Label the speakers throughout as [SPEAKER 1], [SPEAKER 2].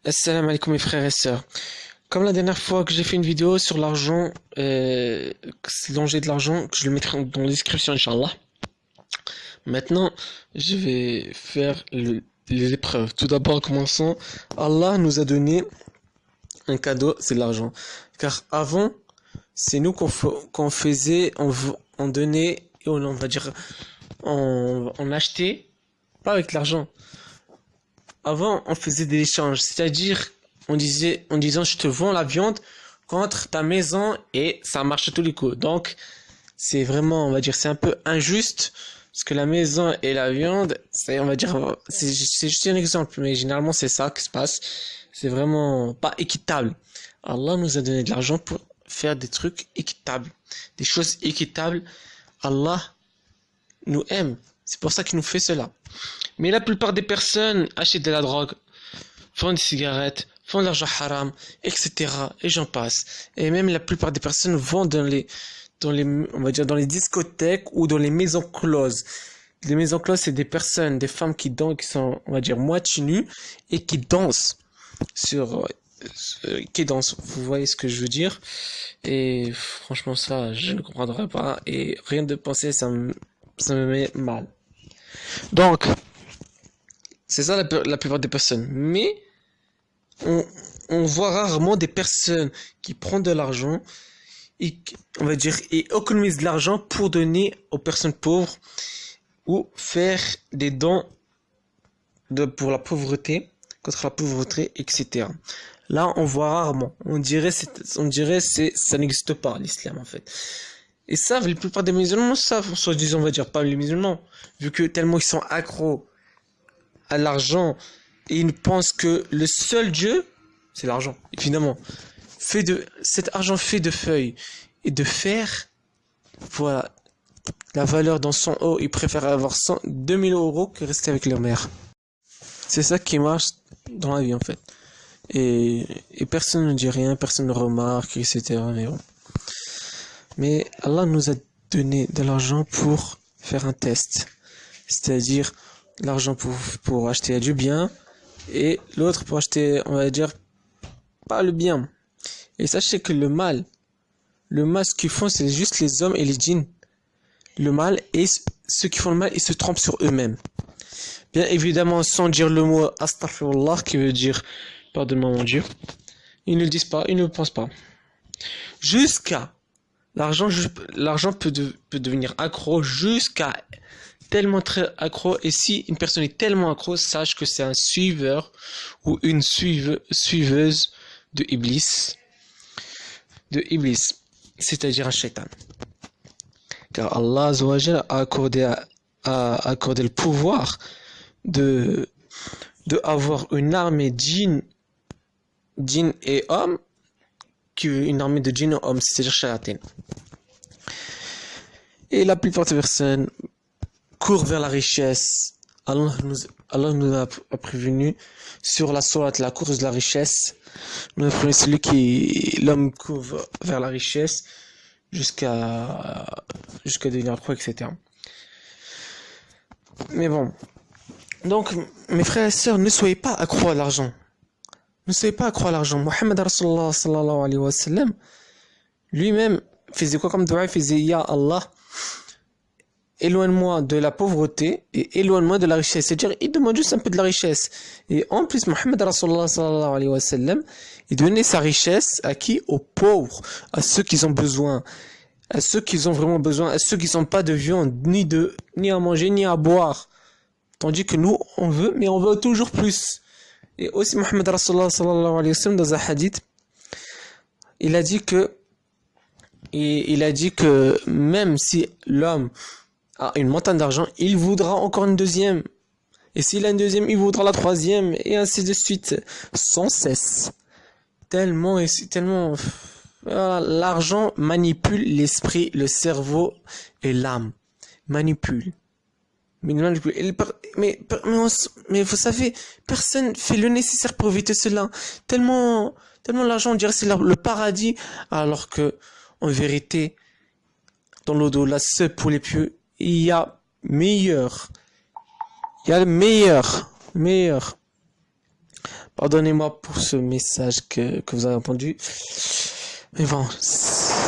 [SPEAKER 1] Assalamu alaikum mes frères et sœurs. Comme la dernière fois que j'ai fait une vidéo sur l'argent, dont j'ai de l'argent, que je le mettrai dans la description, Inch'Allah. Maintenant, je vais faire les épreuves. Tout d'abord, commençons. Allah nous a donné un cadeau, c'est l'argent. Car avant, c'est nous qu'on faisait, on donnait, et on va dire, on achetait, pas avec l'argent. Avant, on faisait des échanges, c'est-à-dire, on disait, en disant, je te vends la viande contre ta maison et ça marche à tous les coups. Donc, c'est vraiment, on va dire, c'est un peu injuste parce que la maison et la viande, c'est, on va dire, c'est juste un exemple, mais généralement, c'est ça qui se passe. C'est vraiment pas équitable. Allah nous a donné de l'argent pour faire des trucs équitables, des choses équitables. Allah nous aime. C'est pour ça qu'il nous fait cela. Mais la plupart des personnes achètent de la drogue, font des cigarettes, font de l'argent haram, etc. Et j'en passe. Et même la plupart des personnes vont on va dire dans les discothèques ou dans les maisons closes. Les maisons closes, c'est des personnes, des femmes qui dansent, qui sont, on va dire, moitié nues et qui dansent Vous voyez ce que je veux dire? Et franchement, ça, je ne comprendrai pas. Et rien de penser, ça me met mal. Donc, c'est ça la plupart des personnes. Mais on voit rarement des personnes qui prennent de l'argent et on va dire et économisent de l'argent pour donner aux personnes pauvres ou faire des dons pour la pauvreté, contre la pauvreté, etc. Là, on voit rarement. On dirait ça n'existe pas l'islam en fait. Et ça, la plupart des musulmans savent, soit disant, on va dire pas les musulmans, vu que tellement ils sont accros à l'argent et ils pensent que le seul Dieu, c'est l'argent, évidemment. Cet argent fait de feuilles et de fer, voilà, la valeur dans 100 euros, ils préfèrent avoir 2000 euros que rester avec leur mère. C'est ça qui marche dans la vie en fait. Et personne ne dit rien, personne ne remarque, etc. Mais bon. Mais Allah nous a donné de l'argent pour faire un test. C'est-à-dire l'argent pour acheter du bien et l'autre pour acheter, on va dire, pas le bien. Et sachez que le mal, ce qu'ils font, c'est juste les hommes et les djinns. Le mal, et ceux qui font le mal, ils se trompent sur eux-mêmes. Bien évidemment, sans dire le mot astaghfirullah, qui veut dire pardonne-moi mon Dieu. Ils ne le disent pas, ils ne le pensent pas. Jusqu'à l'argent peut devenir accro jusqu'à tellement très accro. Et si une personne est tellement accro, sache que c'est un suiveur ou une suiveuse de Iblis. C'est-à-dire un shaitan. Car Allah Azza wa Jalla a accordé le pouvoir de avoir une armée djinn et hommes, une armée de djinn et hommes, c'est-à-dire shayatin. Et la plupart des personnes courent vers la richesse. Allah nous a prévenu sur la sourate, la course de la richesse. Nous avons prévenu l'homme court vers la richesse jusqu'à devenir accro, etc. Mais bon. Donc, mes frères et sœurs, ne soyez pas accro à l'argent. Ne soyez pas accro à l'argent. Muhammad Rasulullah sallallahu alayhi wa sallam, lui-même faisait quoi comme dua? Il faisait Ya Allah, éloigne-moi de la pauvreté et éloigne-moi de la richesse. C'est-à-dire, il demande juste un peu de la richesse. Et en plus, Muhammad Rasulullah sallallahu alayhi wa sallam, il donnait sa richesse à qui? Aux pauvres, à ceux qui ont besoin, à ceux qui ont vraiment besoin, à ceux qui n'ont pas de viande, ni à manger, ni à boire. Tandis que nous, on veut, mais on veut toujours plus. Et aussi, Muhammad Rasulullah sallallahu alayhi wa sallam, dans un hadith, il a dit que même si l'homme a une montagne d'argent, il voudra encore une deuxième. Et s'il a une deuxième, il voudra la troisième, et ainsi de suite, sans cesse. Tellement, l'argent manipule l'esprit, le cerveau et l'âme. Manipule. Mais vous savez, personne fait le nécessaire pour éviter cela. Tellement l'argent, on dirait c'est le paradis, alors que, en vérité, dans l'au-delà, c'est pour les pieux, il y a meilleur. Pardonnez-moi pour ce message que vous avez entendu. Mais bon,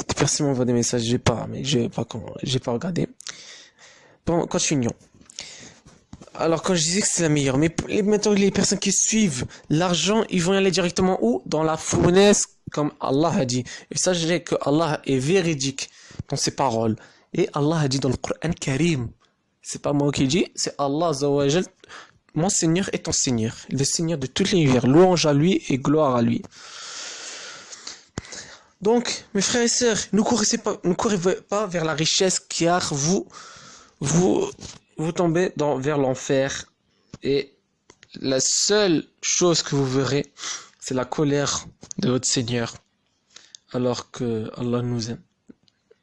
[SPEAKER 1] des personnes m'envoient des messages, j'ai pas regardé. Bon, continuons. Alors, quand je disais que c'est la meilleure, mais maintenant, les personnes qui suivent l'argent, ils vont y aller directement où? Dans la fournaise, comme Allah a dit. Et sachez que Allah est véridique dans ses paroles. Et Allah a dit dans le Coran Karim. C'est pas moi qui dis, c'est Allah Azza wa Jal. Mon Seigneur est ton Seigneur, le Seigneur de tout l'univers. Louange à lui et gloire à lui. Donc, mes frères et sœurs, ne courez pas vers la richesse, car vous tombez vers l'enfer. Et la seule chose que vous verrez, c'est la colère de votre Seigneur. Alors que Allah nous aime.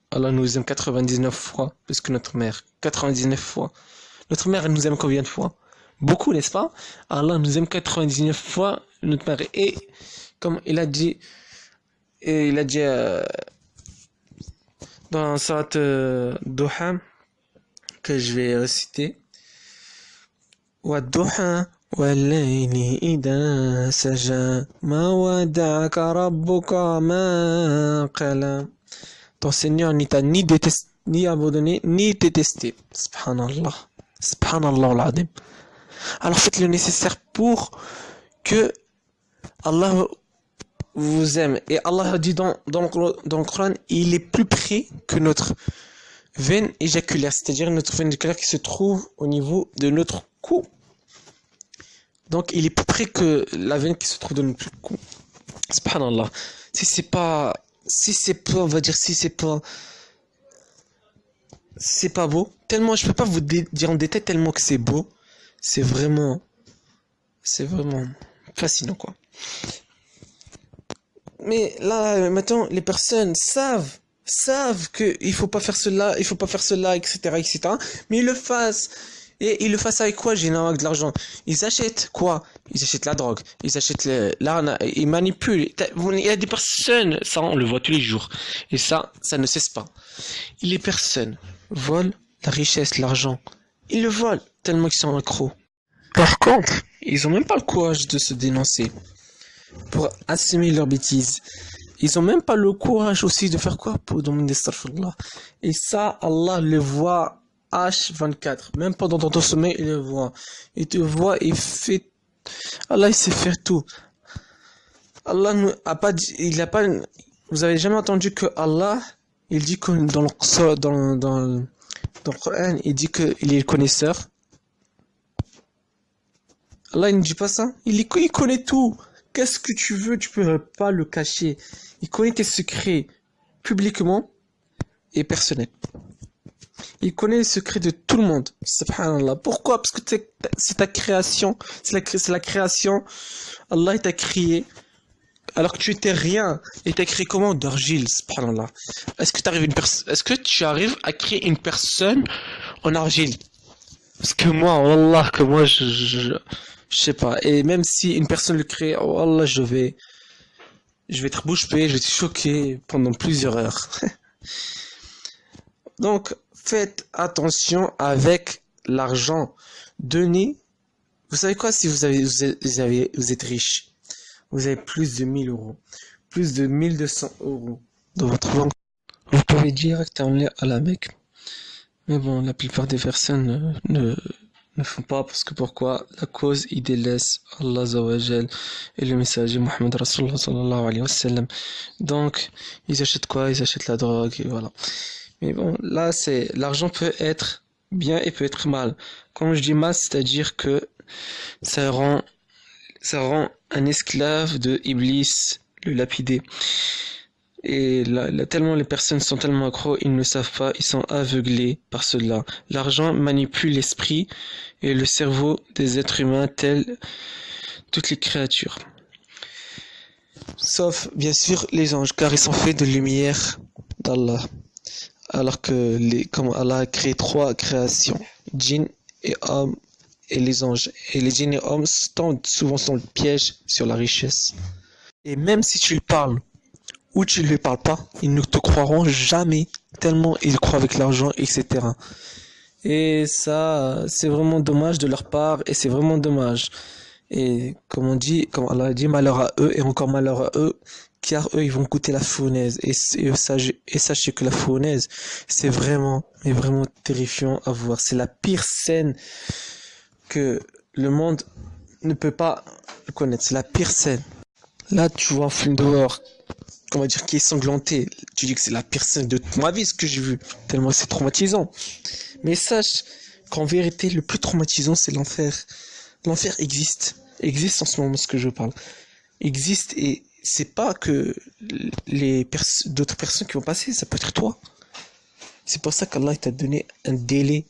[SPEAKER 1] Allah nous aime 99 fois plus que notre mère. 99 fois. Notre mère, elle nous aime combien de fois? Beaucoup, n'est-ce pas? Allah nous aime 99 fois notre mère. Et comme il a dit dans Surat Duha, que je vais reciter. وَالضُّحَى وَاللَّيْلِ إِذَا سَجَى مَا وَدَّعَكَ رَبُّكَ مَا قَلَى. Ton Seigneur ni t'a ni abandonné, ni détesté. Subhanallah. Subhanallah al-Azim. Alors faites le nécessaire pour que Allah vous aime. Et Allah a dit dans le Coran, il est plus près que notre veine éjaculaire, c'est-à-dire notre veine éjaculaire qui se trouve au niveau de notre cou. Donc il est plus près que la veine qui se trouve dans notre cou. Subhanallah. Si c'est pas, on va dire, c'est pas beau. Tellement, je peux pas vous dire en détail tellement que c'est beau. C'est vraiment fascinant, quoi. Mais là, maintenant, les personnes savent que il faut pas faire cela, etc. Mais ils le fassent. Et ils le fassent avec quoi, généralement, avec de l'argent? Ils achètent quoi? Ils achètent la drogue, ils achètent l'arnaque, ils manipulent. Il y a des personnes, ça on le voit tous les jours. Et ça ne cesse pas. Les personnes volent la richesse, l'argent. Ils le volent tellement qu'ils sont accros. Par contre, ils ont même pas le courage de se dénoncer pour assumer leurs bêtises. Ils ont même pas le courage aussi de faire quoi? Pour demander astaghfirullah. Et ça, Allah le voit H24. Même pendant ton sommeil, il le voit. Il te voit, Allah, il sait faire tout. Allah a pas dit, vous avez jamais entendu que Allah, il dit que dans le Coran, il dit qu'il est le connaisseur. Allah, il ne dit pas ça. Il connaît tout. Qu'est-ce que tu veux, tu peux pas le cacher. Il connaît tes secrets publiquement et personnels. Il connaît les secrets de tout le monde. Subhanallah. Pourquoi? Parce que c'est ta création. C'est la création. Allah t'a créé. Alors que tu étais rien. Il t'a créé comment? D'argile. Subhanallah. Est-ce que tu arrives à créer une personne en argile? Parce que moi, wallah, je sais pas. Et même si une personne le crée, oh Allah, je vais être bouche bée, je vais être choqué pendant plusieurs heures. Donc, faites attention avec l'argent. Donnez. Vous savez quoi, si vous êtes riche, vous avez plus de 1000 euros, plus de 1200 euros dans votre banque, vous pouvez directement aller à la Mecque. Mais bon, la plupart des personnes ne font pas, parce que pourquoi? La cause, ils délaissent Allah Azza wa Jal et le messager Muhammad Rasulullah sallallahu alayhi wa sallam. Donc, ils achètent quoi? Ils achètent la drogue, et voilà. Mais bon, là, l'argent peut être bien et peut être mal. Quand je dis mal, c'est-à-dire que ça rend un esclave de Iblis, le lapidé. Et là, tellement les personnes sont tellement accros, ils ne savent pas, ils sont aveuglés par cela. L'argent manipule l'esprit et le cerveau des êtres humains, tels toutes les créatures. Sauf, bien sûr, les anges, car ils sont faits de lumière d'Allah. Alors que, comme Allah a créé 3 créations, djinns et hommes et les anges. Et les djinns et hommes souvent sont le piège sur la richesse. Et même si tu lui parles, ou tu ne lui parles pas, ils ne te croiront jamais, tellement ils croient avec l'argent, etc. Et ça, c'est vraiment dommage de leur part, et c'est vraiment dommage. Et comme Allah a dit, malheur à eux et encore malheur à eux, car eux, ils vont goûter la fournaise. Et sachez que la fournaise, c'est vraiment, mais vraiment terrifiant à voir. C'est la pire scène que le monde ne peut pas connaître. C'est la pire scène. Là, tu vois un film d'horreur, on va dire, qui est sanglanté. Tu dis que c'est la pire scène de toute ma vie, ce que j'ai vu. Tellement c'est traumatisant. Mais sache qu'en vérité, le plus traumatisant, c'est l'enfer. L'enfer existe. Existe en ce moment, ce que je parle. Existe et c'est pas que d'autres personnes qui vont passer, ça peut être toi. C'est pour ça qu'Allah t'a donné un délai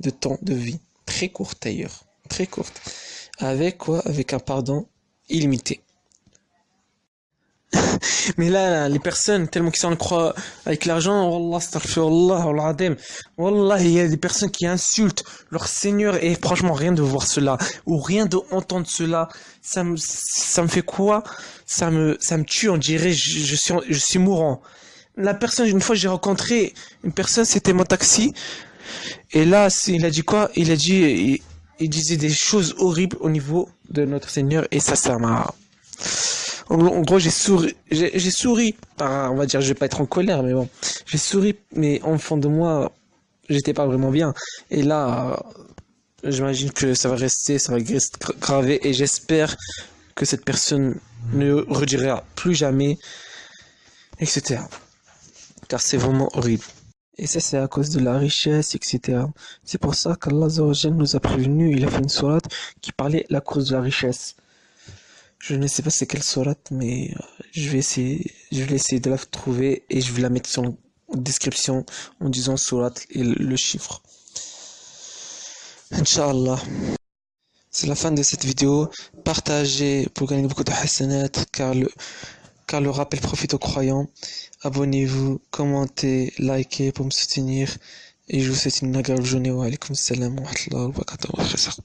[SPEAKER 1] de temps de vie. Très court d'ailleurs. Très courte. Avec quoi? Avec un pardon illimité. Mais là, les personnes, tellement qu'ils s'en croient avec l'argent, Wallah, astaghfirullah, Wallah, adem. Wallah, il y a des personnes qui insultent leur Seigneur et franchement, rien de voir cela, ou rien de entendre cela, ça me fait quoi? Ça me tue, on dirait, je suis mourant. La personne, une fois, j'ai rencontré une personne, c'était mon taxi, et là, il a dit quoi? Il disait des choses horribles au niveau de notre Seigneur, et ça m'a, en gros, j'ai souri. Enfin, on va dire, je vais pas être en colère, mais bon, j'ai souri, mais en fond de moi, j'étais pas vraiment bien. Et là, j'imagine que ça va rester gravé, et j'espère que cette personne ne redira plus jamais, etc. Car c'est vraiment horrible. Et ça, c'est à cause de la richesse, etc. C'est pour ça qu'Allah Azza wa Jal nous a prévenus. Il a fait une sourate qui parlait la cause de la richesse. Je ne sais pas c'est quelle sourate, mais je vais essayer de la trouver et je vais la mettre sur la description en disant sourate et le chiffre. Inch'Allah. C'est la fin de cette vidéo. Partagez pour gagner beaucoup de hasanat, car le rappel profite aux croyants. Abonnez-vous, commentez, likez pour me soutenir. Et je vous souhaite une agréable journée. Wa alaykoum salam wa rahmatullahi wa barakatuh.